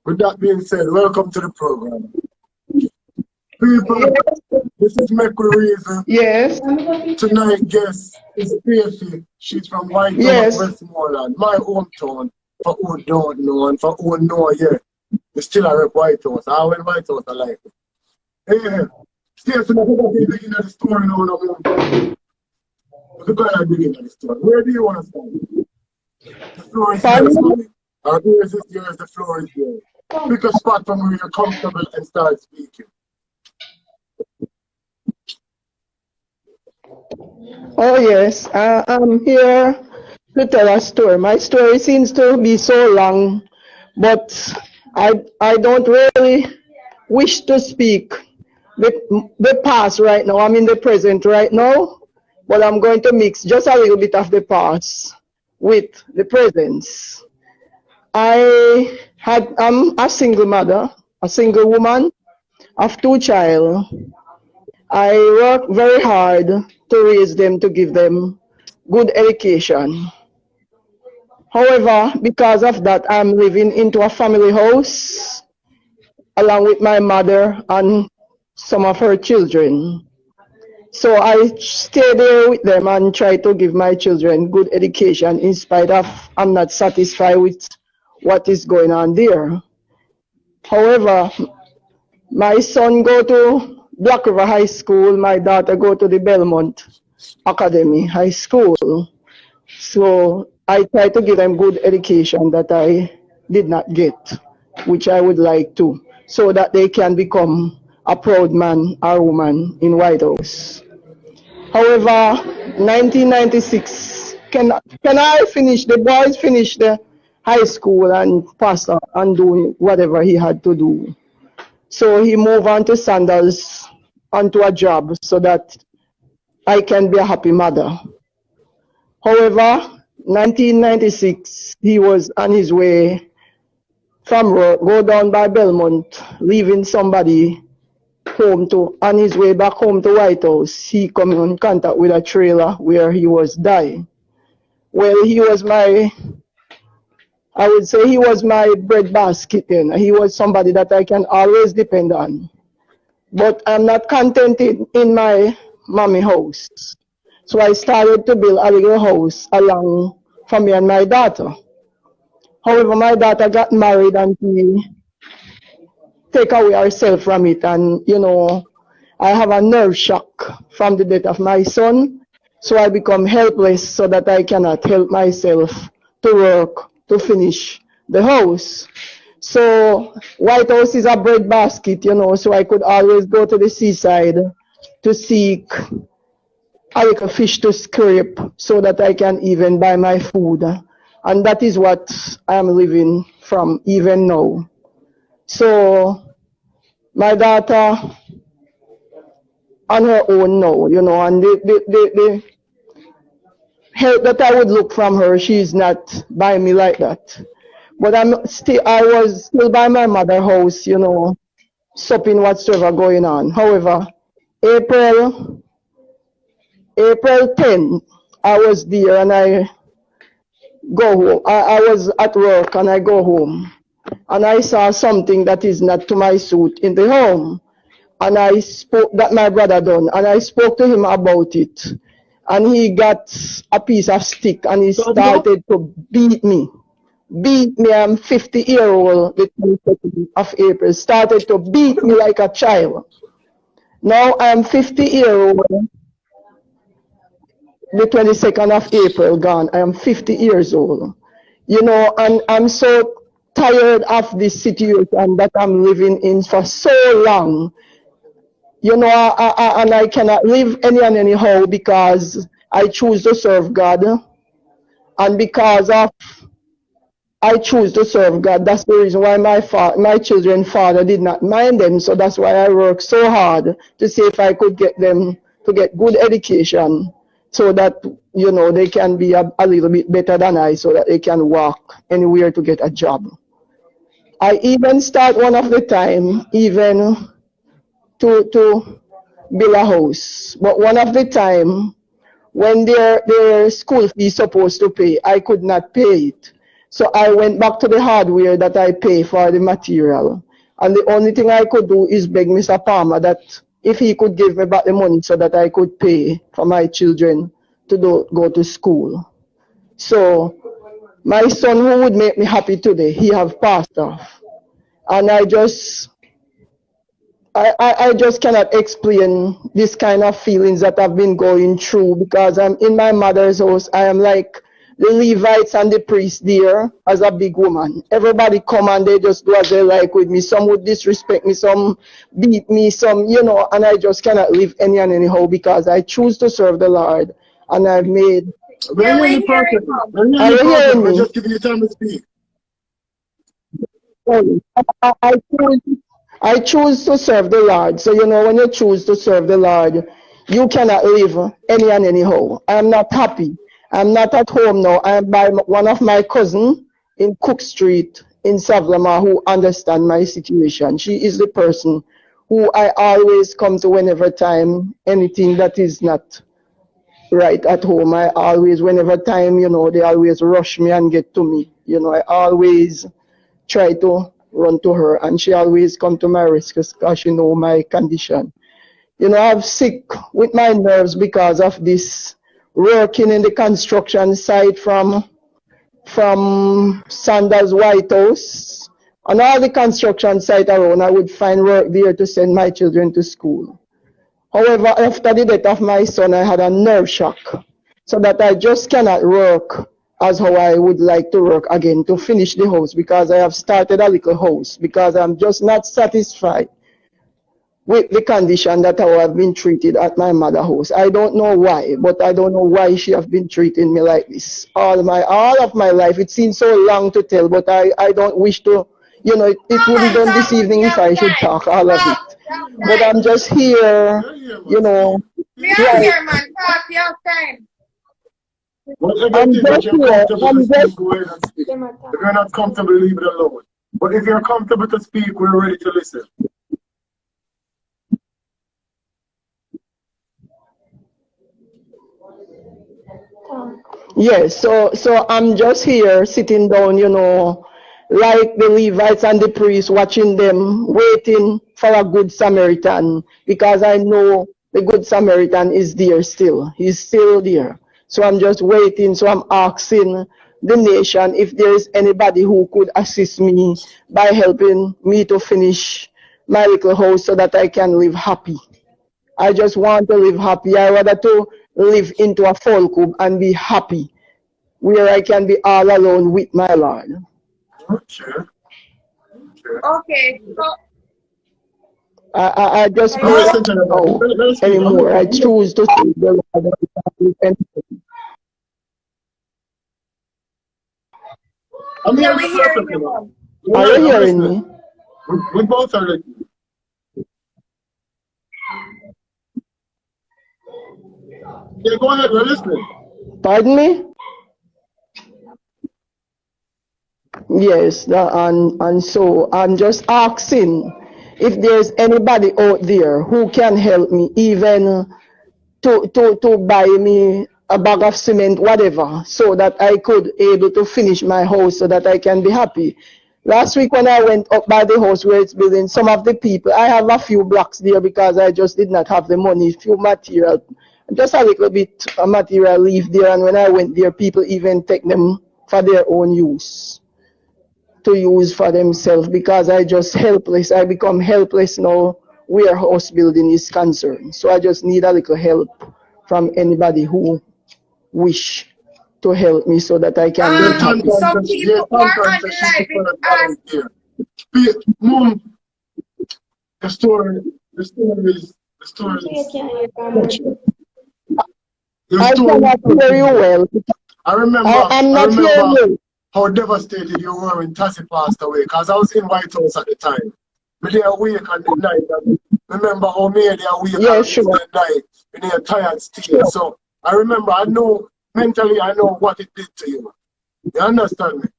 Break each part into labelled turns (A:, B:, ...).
A: With that being said, welcome to the program. People, this is Make We Reason.
B: Yes.
A: Tonight's guest is Stacey. She's from Whitehall,
B: Yes.
A: Westmoreland, my hometown. For who don't know and for who know, yeah. We still are at Whitehall. I went Whitehall, I like it. Hey, Stacey, I'm going to be digging at the story now. We're going to be digging at the story. Where do you want to start? The floor is yours, mommy. Our ears is yours, the floor is yours. Pick a spot from where you're comfortable and start speaking.
B: Oh yes, I'm here to tell a story. My story seems to be so long, but I don't really wish to speak the past right now. I'm in the present right now, but I'm going to mix just a little bit of the past with the present. I'm a single mother, a single woman of 2 children. I work very hard to raise them, to give them good education. However, because of that, I'm living into a family house along with my mother and some of her children. So I stay there with them and try to give my children good education in spite of I'm not satisfied with what is going on there. However, my son go to Black River High School, my daughter go to the Belmont Academy High School. So I try to give them good education that I did not get, which I would like to, so that they can become a proud man or woman in White House. However, 1996, can I finish, the boys finish the high school and pass on and do whatever he had to do. So he moved on to Sandals, onto a job so that I can be a happy mother. However, 1996, he was on his way from work, go down by Belmont, leaving somebody home to, on his way back home to White House. He come in contact with a trailer where he was dying. Well, he was I would say he was my breadbasket then. He was somebody that I can always depend on. But I'm not contented in my mommy house. So I started to build a little house along for me and my daughter. However, my daughter got married and we take away herself from it. And, you know, I have a nerve shock from the death of my son. So I become helpless so that I cannot help myself to work to finish the house. So White House is a breadbasket, you know, so I could always go to the seaside to seek a little fish to scrape so that I can even buy my food. And that is what I'm living from even now. So my daughter on her own now, you know, and the help that I would look from her, she's not by me like that. But I was still by my mother's house, you know, supping whatsoever going on. However, April 10, I was there and I go home. I was at work and I go home. And I saw something that is not to my suit in the home. And I spoke, that my brother done, and I spoke to him about it. And he got a piece of stick and he started to beat me. I'm 50-year-old, the 22nd of April, started to beat me like a child. Now I'm 50-year-old, the 22nd of April gone. I am 50 years old. You know, and I'm so tired of this situation that I'm living in for so long. You know, and I cannot live anyhow because I choose to serve God. And because of I choose to serve God, that's the reason why my children's father did not mind them. So that's why I work so hard to see if I could get them to get good education so that, you know, they can be a little bit better than I, so that they can walk anywhere to get a job. I even start one of the time even to build a house. But one of the time when their school fee supposed to pay, I could not pay it. So I went back to the hardware that I pay for the material. And the only thing I could do is beg Mr. Palmer that if he could give me back the money so that I could pay for my children to go to school. So my son, who would make me happy today, he have passed off. And I just cannot explain this kind of feelings that I've been going through, because I'm in my mother's house. I am like the Levites and the priests there as a big woman. Everybody come and they just do as they like with me. Some would disrespect me, some beat me, some, and I just cannot live any and anyhow because I choose to serve the Lord. And I've made...
A: We're hearing perfect. We're just giving you time to speak.
B: I choose to serve the Lord. So, when you choose to serve the Lord, you cannot live any and anyhow. I'm not happy. I'm not at home now. I'm by one of my cousins in Cook Street in Savlama who understands my situation. She is the person who I always come to whenever time anything that is not right at home. I always, whenever time, they always rush me and get to me. I always try to run to her, and she always come to my rescue because she know my condition. I'm sick with my nerves because of this working in the construction site from Sanders White House. On all the construction site around, I would find work there to send my children to school. However, after the death of my son, I had a nerve shock, so that I just cannot work as how I would like to work again to finish the house, because I have started a little house, because I'm just not satisfied with the condition that I have been treated at my mother's house. I don't know why, but I don't know why she have been treating me like this. All of my life, it seems so long to tell, but I don't wish to, it would be done this evening if I should talk all of it. But I'm just here,
C: We are here, man. Talk your time.
A: I'm just here. If you're not comfortable, leave it alone. But if you're comfortable to speak, we're ready to listen.
B: Yes, so I'm just here sitting down, like the Levites and the priests, watching them, waiting for a good Samaritan, because I know the good Samaritan is there still. He's still there. So I'm just waiting. So I'm asking the nation if there is anybody who could assist me by helping me to finish my little house so that I can live happy. I just want to live happy. I rather to live into a folk home and be happy, where I can be all alone with my Lord.
C: Okay, so
B: I just don't know anymore. I choose to see the Lord.
A: I'm
C: yeah,
A: hearing
C: we hearing
A: perfectly.
C: you.
B: Are you hearing me?
A: We both are listening. Yeah, go ahead, we're listening.
B: Pardon me? Yes, and so I'm just asking if there's anybody out there who can help me, even to buy me a bag of cement, whatever, so that I could able to finish my house so that I can be happy. Last week when I went up by the house where it's building, some of the people, I have a few blocks there because I just did not have the money, few material, just a little bit of material leave there, and when I went there, people even take them for their own use, to use for themselves, because I just helpless. I become helpless now where house building is concerned. So I just need a little help from anybody who wish to help me so that I can be happy.
C: Some people who are on the live with us.
A: Mom, the story is
B: I cannot hear you well. I'm not hearing you.
A: How devastated you were when Tassie passed away, because I was in White House at the time. But they awake on the night. And remember how me they awake on the night when they are tired still. So I remember, I know mentally, I know what it did to you. You understand me?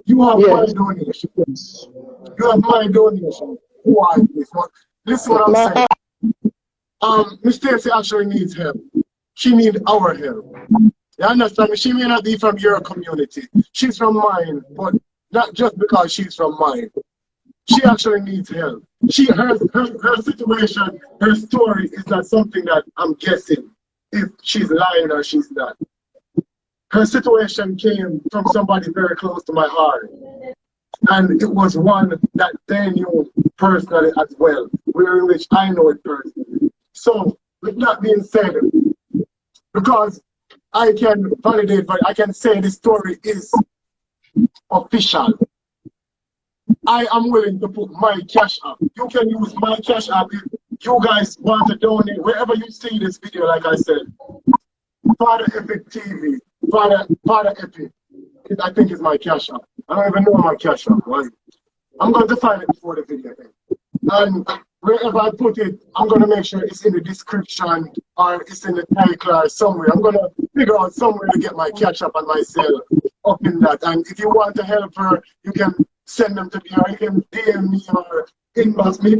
A: You have my donation. You have my donation. Who are you? This is what I'm saying. Miss Stacey actually needs help. She needs our help. You understand me? She may not be from your community. She's from mine, but not just because she's from mine. She actually needs help. Her situation, her story is not something that I'm guessing if she's lying or she's not. Her situation came from somebody very close to my heart. And it was one that they knew personally as well, in which I know it personally. So, with that being said, because I can validate, but I can say the story is official, I am willing to put my cash app. You can use my cash app if you guys want to donate, wherever you see this video, like I said. FADDAEPIC TV, FADDAEPIC, I think is my cash app. I don't even know my cash app, right? I'm going to find it before the video. And wherever I put it, I'm going to make sure it's in the description or it's in the title or somewhere. I'm going to figure out somewhere to get my cash app and myself up in that. And if you want to help her, you can send them to me or you can DM me or inbox me.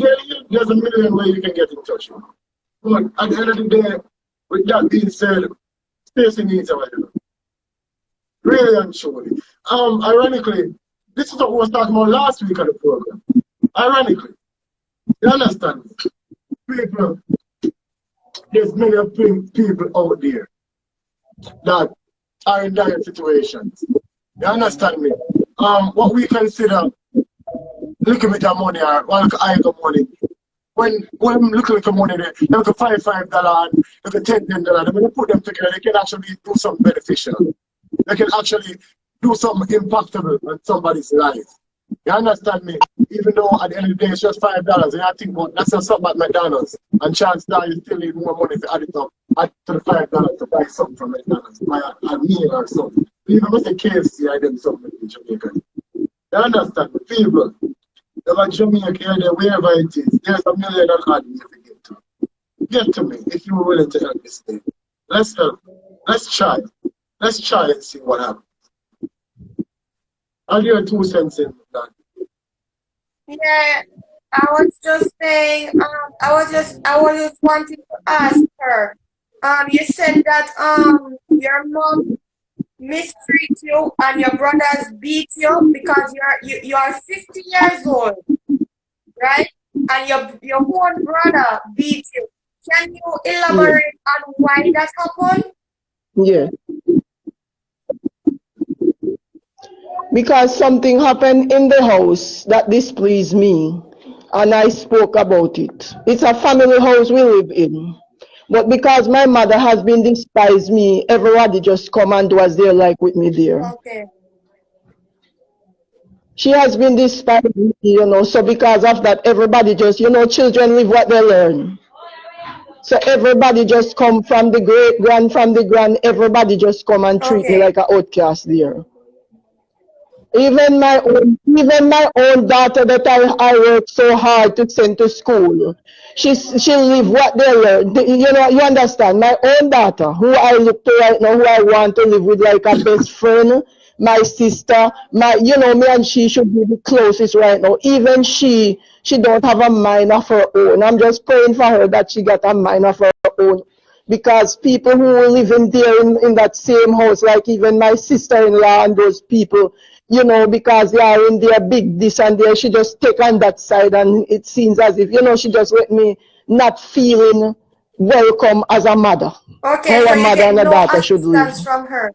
A: There's a million ways you can get in touch with me. But at the end of the day, with that being said, Stacey needs our help. Really and truly. Ironically, this is what we was talking about last week on the program. Ironically. You understand? People, there's many people out there that are in dire situations. You understand me? What we consider looking at the money or one higher money. When I'm looking at the money, they look at $5 and look at $10. And when you put them together, they can actually do something beneficial. They can actually do something impactful on somebody's life. You understand me? Even though at the end of the day it's just $5, and I think, well, that's not something at McDonald's. And chances are you still need more money to add it up, add to the $5 to buy something from McDonald's, buy a meal or something. Even with the KFC, I did something in Jamaica. You understand me? People, if Jamaica, wherever it is, there's $1 million odd you can get to. Get to me if you're willing to help this thing. Let's help. Let's try. Let's try and see what happens. I'll give you 2 cents in that.
C: Yeah, I was just saying, I was just wanting to ask her. You said that your mom mistreat you and your brothers beat you because you are 50 years old, right? And your own brother beat you. Can you elaborate on why that happened?
B: Yeah. Because something happened in the house that displeased me, and I spoke about it. It's a family house we live in. But because my mother has been despised me, everybody just come and do as they like with me there.
C: Okay.
B: She has been despised me, you know, so because of that, everybody just, you know, children live what they learn. So everybody just come from the great-grand, from the grand, everybody just come and treat me like an outcast there. Even my own daughter that I work so hard to send to school, she live what they learn. You know, you understand? My own daughter, who I look to right now, who I want to live with like a best friend, my sister, you know, me and she should be the closest right now. Even she don't have a mind of her own. I'm just praying for her that she got a mind of her own. Because people who live in there in that same house, like even my sister-in-law and those people, you know, because they are in their big this and there, she just take on that side, and it seems as if, you know, she just let me not feeling welcome as a mother.
C: Okay,
B: how
C: so
B: a mother and a daughter should live.
C: From her.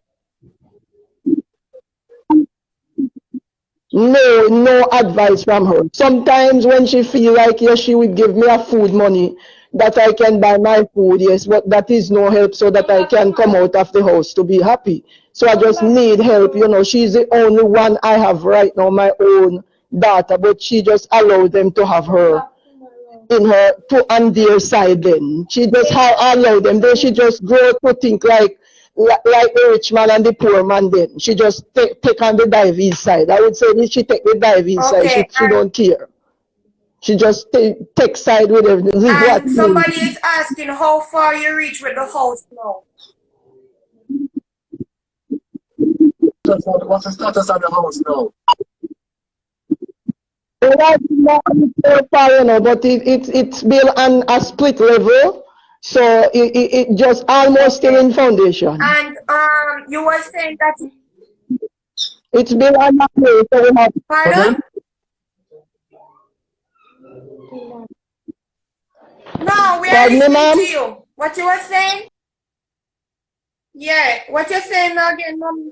B: No advice from her. Sometimes when she feel like, yes, she would give me a food money that I can buy my food, yes, but that is no help so that I can come out of the house to be happy. So I just need help, you know. She's the only one I have right now, my own daughter, but she just allowed them to have her on their side then. She just allowed them. Then she just grow to think like the rich man and the poor man then. She just take on the Davies side. I would say that she take the Davies side. She don't care. She just take side with them.
C: And somebody is asking how far you reach with the house now.
A: What's the status of the house now?
B: Well, not so far, you know, but it's built on a split level. So it just almost still in foundation.
C: And you were saying that
B: it's been on that way, so we have.
C: Pardon? No, we are listening to you. What you were saying? Yeah, what you're saying now again, Mom?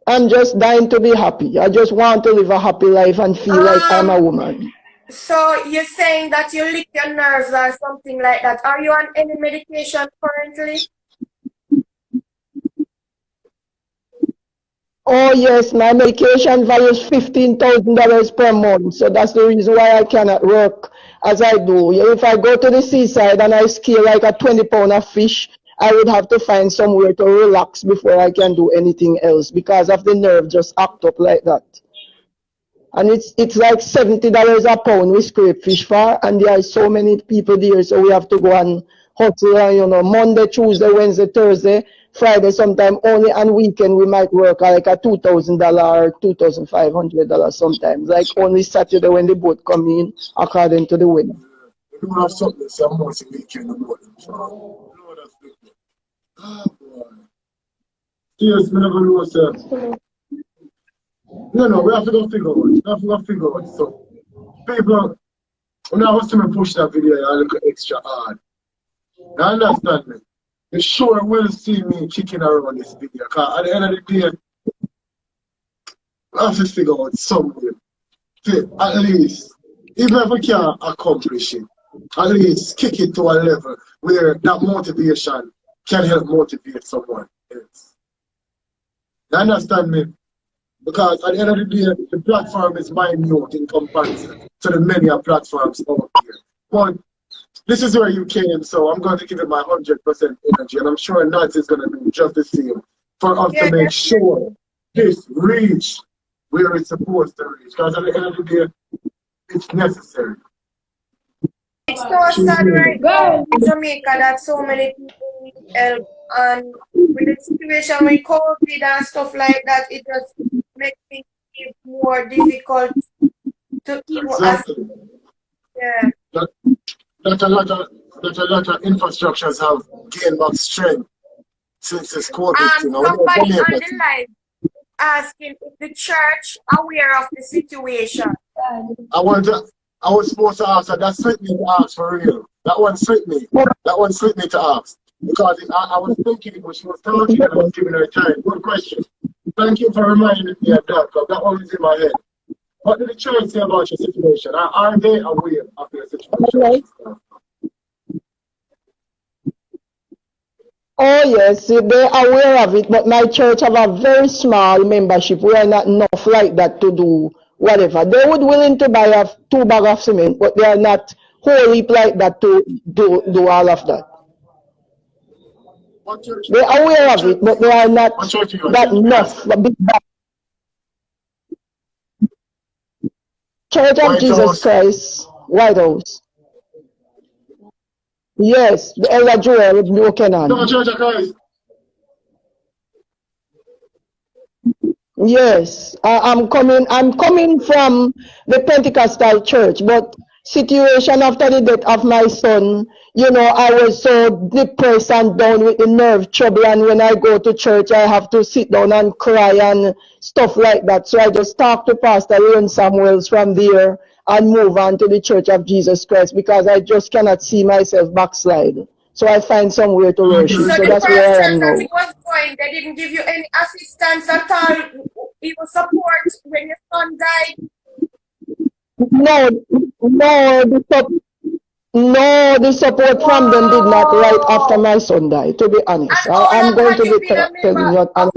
B: I'm just dying to be happy. I just want to live a happy life and feel like I'm a woman.
C: So you're saying that you lick your nerves or something like that. Are you on any medication currently?
B: Oh yes, my medication values $15,000 per month. So that's the reason why I cannot work as I do. If I go to the seaside and I scale like a 20-pound of fish, I would have to find somewhere to relax before I can do anything else because of the nerve just act up like that. And it's like $70 a pound we scrape fish for, and there are so many people there, so we have to go and hustle, and, you know, Monday, Tuesday, Wednesday, Thursday, Friday, sometime only on weekend we might work like a $2,000 or $2,500 sometimes, like only Saturday when the boat come in, according to the wind.
A: You have something, some more weekend about them, so you know that's good. Oh boy. Yes, we never know, sir. No, we have to go figure out. We have to go figure out. So, people, when I was to push that video, I look extra hard. You understand me? You sure will see me kicking around this video. Because at the end of the day, we have to figure out something. At least, even if we can't accomplish it, at least kick it to a level where that motivation can help motivate someone else. You understand me? Because at the end of the day, the platform is minute in comparison to the many platforms out there. But this is where you came, so I'm going to give it my 100% energy, and I'm sure Nadia is going to do just the same for us to make sure this reach where it's supposed to reach. Because at the end of the day, it's necessary.
C: It's so sad right now in Jamaica that so many people need help, and with the situation with COVID and stuff like that, it just makes things more difficult to even ask. Yeah.
A: That a lot of infrastructures have gained back strength since this COVID.
C: Somebody on the line asking if the church aware of the situation.
A: I was supposed to ask her. That slipped me to ask for real. That one slipped me. That one slipped me to ask. Because I was thinking when she was talking and I was giving her time. Good question. Thank you for reminding me of that, because that one was in my head. What did the church say about your situation? Are they aware of your situation?
B: Oh yes, they're aware of it, but my church have a very small membership. We are not enough like that to do whatever. They would willing to buy 2 bags of cement, but they are not whole heap like that to do all of that. They're aware of it, but they are not that enough. Church of Jesus Christ, White House. Yes, the Elder Joel with broken hand.
A: No, Church of Christ.
B: Yes, I'm coming from the Pentecostal church, but situation after the death of my son, you know, I was so depressed and down with the nerve trouble, and when I go to church, I have to sit down and cry and stuff like that. So I just talked to Pastor Leon Samuels from there and move on to the Church of Jesus Christ because I just cannot see myself backslide. So I find somewhere to worship. So that's where I am now.
C: He was going, they didn't give you any assistance at all, even support when your son died?
B: No, the support from them did not right after my son died, to be honest. I'm going to be telling you. I'm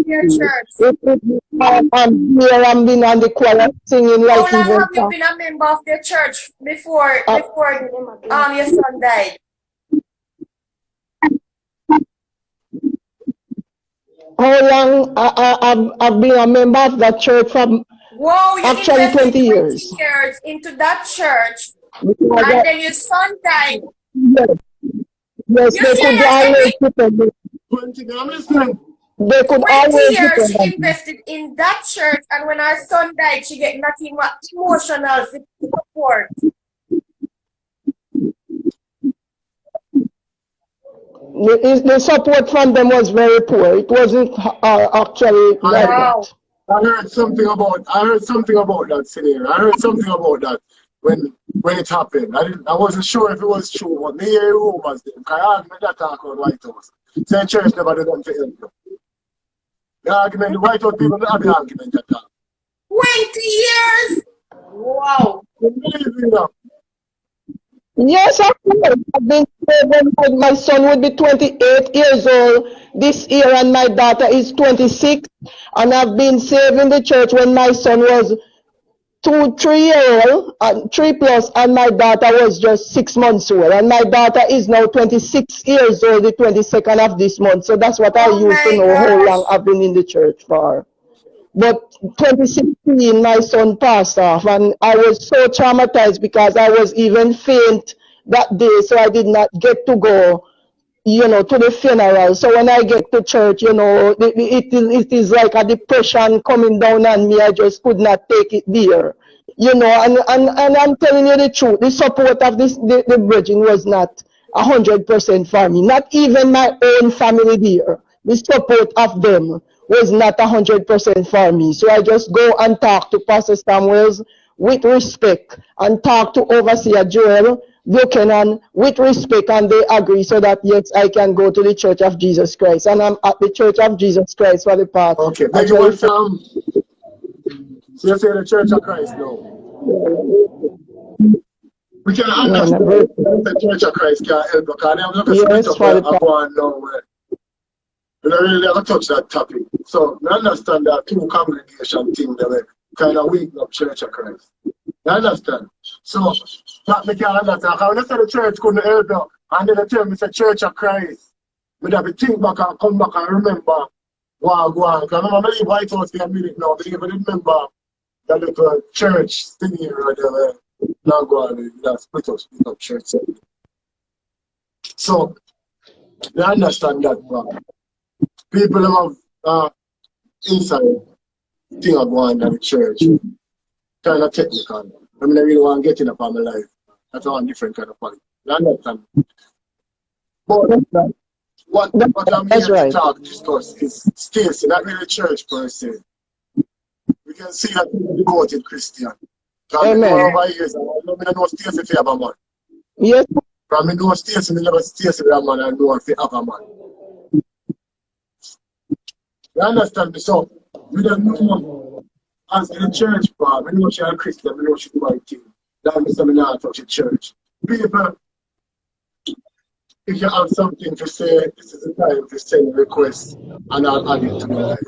B: been on the choir singing like
C: how long have you been a member of their church before your son died?
B: How long I've been a member of that church from actually 20 years.
C: Into that church, and then your son died.
B: Yes, they could always depend. They could
C: 20
B: always
C: years she invested in that church, and when her son died, she get nothing but emotional support.
B: The support from them was very poor. It wasn't actually like that.
A: I heard something about that scenario. I heard something about that when it happened. I wasn't sure if it was true, but me hear rumors then. Because I argument that talk on White House. Saying church never did them to help you. The argument, the White House people have the argument at that.
C: 20 years? Wow.
B: Yes, of course. I've been saving. My son would be 28 years old this year, and my daughter is 26. And I've been saving the church when my son was 3 year old, 3+, and my daughter was just 6 months old. And my daughter is now 26 years old, the 22nd of this month. So that's what I used to know how long I've been in the church for. But 2016, my son passed off, and I was so traumatized because I was even faint that day, so I did not get to go, you know, to the funeral. So when I get to church, you know, it is like a depression coming down on me. I just could not take it there, you know. And I'm telling you the truth. The support of the bridging was not 100% for me. Not even my own family there. The support of them was not 100% for me. So I just go and talk to Pastor Samuels with respect and talk to Overseer Joel Buchanan with respect, and they agree so that yes, I can go to the Church of Jesus Christ. And I'm at the Church of Jesus Christ for the past.
A: Okay, but you want so you say the Church of Christ now. We can understand the Church of Christ can help because they have look at spirit of one now. We don't really ever touch that topic. So we understand that two congregation thing that we kind of weak up Church of Christ. You understand? So that we can understand. Because when I say the church couldn't help you, and then they tell me it's a Church of Christ, we have to think back and come back and remember what go on. Because I remember I leave White House for a minute now, but even remember that little church thing here right there. Now go on, that's split up church. So they understand that part. People have inside thing are going on in the church. Kind of technical. I mean, I really want to get in upon my life. That's all different kind of point. You understand? But what I'm here to talk, discuss is Stacy, not really church per se. We can see that people devoted Christian.
B: Amen.
A: Over years, I know Stacy if you have a man.
B: Yes.
A: But I know Stacy, I never Stacy with a man, I know if you have a man. You understand me? So, we don't know as in the church part, we know she's a Christian, we know she's the right thing. That means I'm not touch the church. People, if you have something to say, this is the time to send a request and I'll add it to my life.